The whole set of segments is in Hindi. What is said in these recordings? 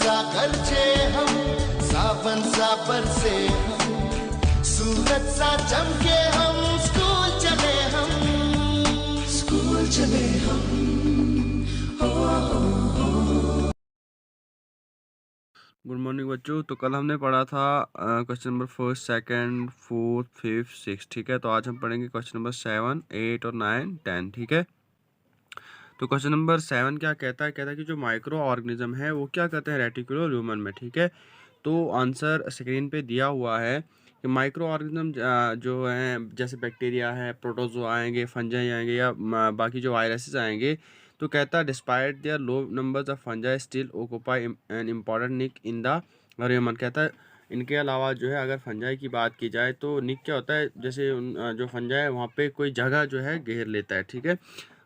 सा गरजे हम, सावन सा बरसे हम, सूरज सा चमके हम, स्कूल चले हम, स्कूल चले हम। गुड मॉर्निंग बच्चों। तो कल हमने पढ़ा था question number first, second, fourth, fifth, six. ठीक है, तो आज हम पढ़ेंगे क्वेश्चन नंबर 7, 8 और 9, 10। ठीक है, तो क्वेश्चन नंबर 7 क्या कहता है कि जो माइक्रो ऑर्गेनिज्म है वो क्या करते हैं रेटिकुलर ल्यूमन में। ठीक है, तो आंसर स्क्रीन पे दिया हुआ है कि माइक्रो ऑर्गेनिज्म जो हैं जैसे बैक्टीरिया है, प्रोटोजोआ आएंगे, फंजाई आएंगे या बाकी जो वायरसेस आएंगे। तो कहता है despite their low numbers of fungi still occupy an important niche in the human. कहता है इनके अलावा जो है अगर फंजाई की बात की जाए तो निक क्या होता है, जैसे जो फंजाई है वहाँ पे कोई जगह जो है घेर लेता है। ठीक है,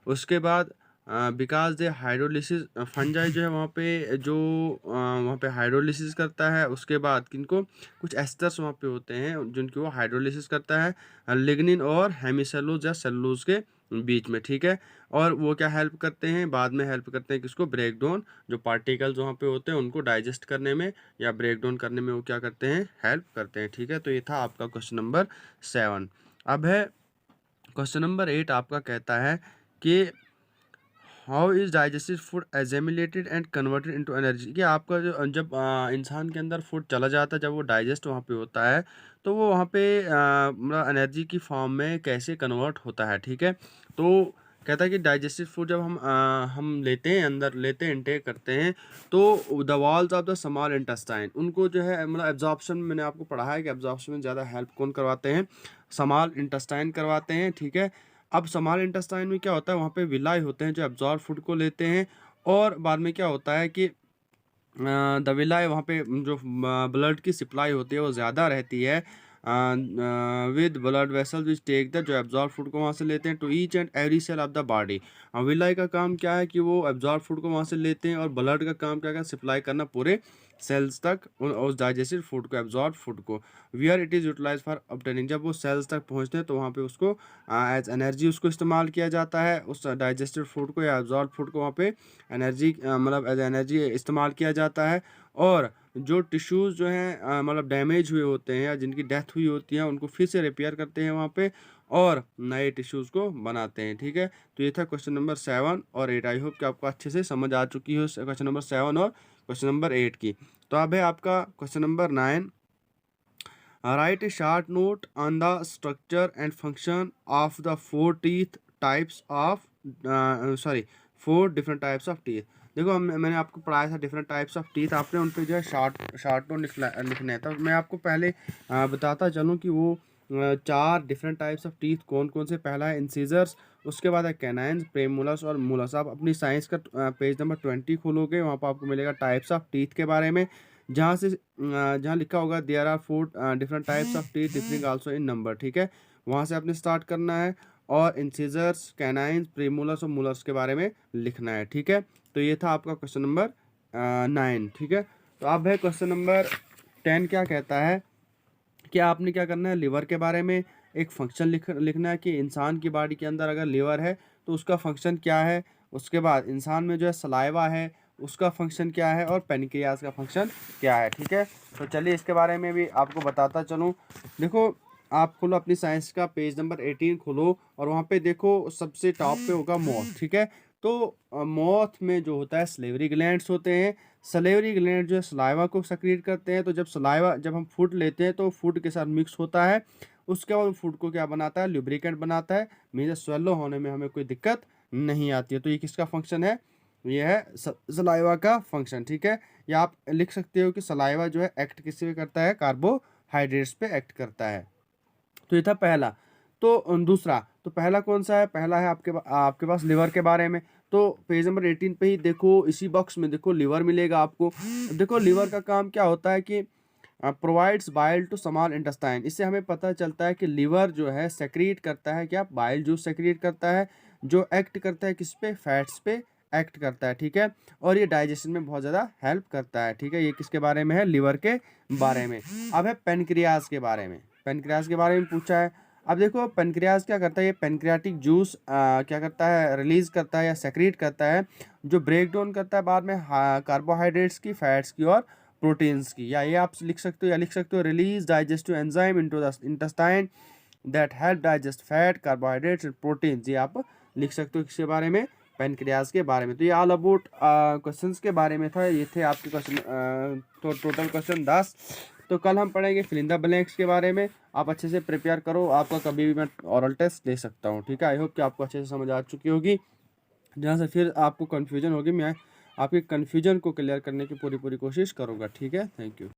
उसके बाद बिकॉज दे हाइड्रोलिसिस, फंजाई जो है वहाँ पे जो वहाँ पे हाइड्रोलिसिस करता है। उसके बाद किनको कुछ एस्टर्स वहाँ पे होते हैं जिनकी वो हाइड्रोलिसिस करता है लिग्निन और हेमिसेलुलोज या सेलुलोज के बीच में। ठीक है, और वो क्या हेल्प करते हैं, बाद में हेल्प करते हैं किसको, ब्रेक डाउन, जो पार्टिकल्स वहाँ पे होते हैं उनको डाइजेस्ट करने में या ब्रेक डाउन करने में वो क्या करते हैं, हेल्प करते हैं। ठीक है, तो ये था आपका क्वेश्चन नंबर 7। अब है क्वेश्चन नंबर 8। आपका कहता है कि how is digested food assimilated and converted into energy. कि आपका जो जब इंसान के अंदर फूड चला जाता है, जब वो डाइजेस्ट वहाँ पे होता है तो वो वहाँ पे मतलब एनर्जी की फॉर्म में कैसे कन्वर्ट होता है। ठीक है, तो कहता है कि डाइजेस्टेड फूड जब हम लेते हैं, अंदर लेते हैं, इनटेक करते हैं, तो the walls of the small intestine उनको जो है मतलब एब्जॉर्प्शन, मैंने आपको पढ़ा है कि एब्जॉर्प्शन में ज़्यादा हेल्प कौन करवाते हैं, स्मॉल इंटेस्टाइन करवाते हैं। ठीक है, अब स्मॉल इंटेस्टाइन में क्या होता है, वहाँ पे विलाई होते हैं जो एब्जॉर्ब फूड को लेते हैं, और बाद में क्या होता है कि द विलाई वहाँ पे जो ब्लड की सप्लाई होती है वो ज़्यादा रहती है with blood vessel which take the, जो एब्जॉर्ब फूड को वहाँ से लेते हैं, to each and every cell of the body. Villi का काम क्या है कि वो एब्जॉर्ब फूड को वहाँ से लेते हैं, और ब्लड का काम क्या है, सप्लाई करना पूरे सेल्स तक उस डाइजेस्टेड फूड को, एब्जॉर्ब फूड को। Where it is utilise for obtaining, जब वो सेल्स तक पहुँचते हैं तो वहाँ पे उसको एज एनर्जी उसको इस्तेमाल किया जाता है, उस डाइजेस्टेड फूड को या एब्जॉर्ब फूड को वहाँ पे एनर्जी मतलब एज एनर्जी इस्तेमाल किया जाता है। और जो टिश्यूज़ जो हैं मतलब डैमेज हुए होते हैं या जिनकी डेथ हुई होती है उनको फिर से रिपेयर करते हैं वहाँ पे, और नए टिश्यूज़ को बनाते हैं। ठीक है, तो ये था क्वेश्चन नंबर 7 और 8। आई होप कि आपको अच्छे से समझ आ चुकी है क्वेश्चन नंबर 7 और क्वेश्चन नंबर 8 की। तो अब है आपका question number 9। Right A short note on the structure and function of the 4 teeth types of sorry 4 different types of teeth. देखो मैंने आपको पढ़ाया था डिफरेंट टाइप्स ऑफ टीथ, आपने उन पर जो है शॉर्ट नोट लिखना है। तो मैं आपको पहले बताता चलूँ कि वो 4 डिफरेंट टाइप्स ऑफ टीथ कौन कौन से। पहला है इंसीजर्स, उसके बाद है कैनाइन्स, प्रेमोलस और मोलस। आप अपनी साइंस का पेज नंबर 20 खोलोगे, वहाँ पर आपको मिलेगा टाइप्स ऑफ टीथ के बारे में, जहाँ लिखा होगा there are 4 different types of teeth differing also in number. ठीक है, वहाँ से आपने स्टार्ट करना है और इंसिजर्स, कैनाइन्स, प्रीमोलर्स और मोलर्स के बारे में लिखना है। ठीक है, तो ये था आपका क्वेश्चन नंबर 9। ठीक है, तो अब है क्वेश्चन नंबर 10। क्या कहता है कि आपने क्या करना है, लिवर के बारे में एक फंक्शन लिखना है कि इंसान की बॉडी के अंदर अगर लिवर है तो उसका फंक्शन क्या है। उसके बाद इंसान में जो है सलाइवा है उसका फंक्शन क्या है, और पेनक्रियास का फंक्शन क्या है। ठीक है, तो चलिए इसके बारे में भी आपको बताता चलूँ। देखो आप खोलो अपनी साइंस का पेज नंबर 18 खोलो, और वहाँ पे देखो सबसे टॉप पे होगा मौथ। ठीक है, तो मौथ में जो होता है सलेवरी ग्लैंड्स होते हैं। सलेवरी ग्लैंड जो है सलाइवा को सेक्रेट करते हैं, तो जब हम फूड लेते हैं तो फूड के साथ मिक्स होता है, उसके बाद फूड को क्या बनाता है, लुब्रिकेंट बनाता है, मीन्स स्वेलो होने में हमें कोई दिक्कत नहीं आती है। तो ये किसका फंक्शन है, ये है सलाइवा का फंक्शन। ठीक है, या आप लिख सकते हो कि सलाइवा जो है एक्ट किस पे करता है, कार्बोहाइड्रेट्स पे एक्ट करता है। तो ये था पहला। तो दूसरा, तो पहला कौन सा है, पहला है आपके पास लिवर के बारे में। तो पेज नंबर 18 पे ही देखो, इसी बॉक्स में देखो लिवर मिलेगा आपको। देखो लिवर का काम क्या होता है कि provides bile to small intestine. इससे हमें पता चलता है कि लिवर जो है सेक्रीट करता है क्या, बाइल जूस सेक्रीट करता है, जो एक्ट करता है किस पे, फैट्स पे एक्ट करता है। ठीक है, और ये डाइजेशन में बहुत ज़्यादा हेल्प करता है। ठीक है, ये किसके बारे में है, लिवर के बारे में। अब है पेनक्रियाज के बारे में। पेनक्रियाज के बारे में पूछा है। अब देखो पेनक्रियाज क्या करता है, ये पेनक्रियाटिक जूस क्या करता है, रिलीज करता है या सेक्रेट करता है, जो ब्रेक डाउन करता है बाद में कार्बोहाइड्रेट्स की, फैट्स की और प्रोटीन्स की। या ये आप लिख सकते हो, या लिख सकते हो release digestive enzyme into the intestine that help digest fat, carbohydrates and proteins. ये आप लिख सकते हो किसके बारे में, पेनक्रियाज के बारे में। तो ये ऑल अबाउट क्वेश्चंस के बारे में था, ये थे आपके क्वेश्चन, तो टोटल क्वेश्चन 10। तो कल हम पढ़ेंगे फिल इन द ब्लैंक्स के बारे में। आप अच्छे से प्रिपेयर करो, आपका कभी भी मैं ओरल टेस्ट ले सकता हूँ, ठीक है। आई होप कि आपको अच्छे से समझ आ चुकी होगी। जहाँ से फिर आपको कन्फ्यूजन होगी, मैं आपके कन्फ्यूजन को क्लियर करने की पूरी कोशिश करूँगा, ठीक है। Thank you.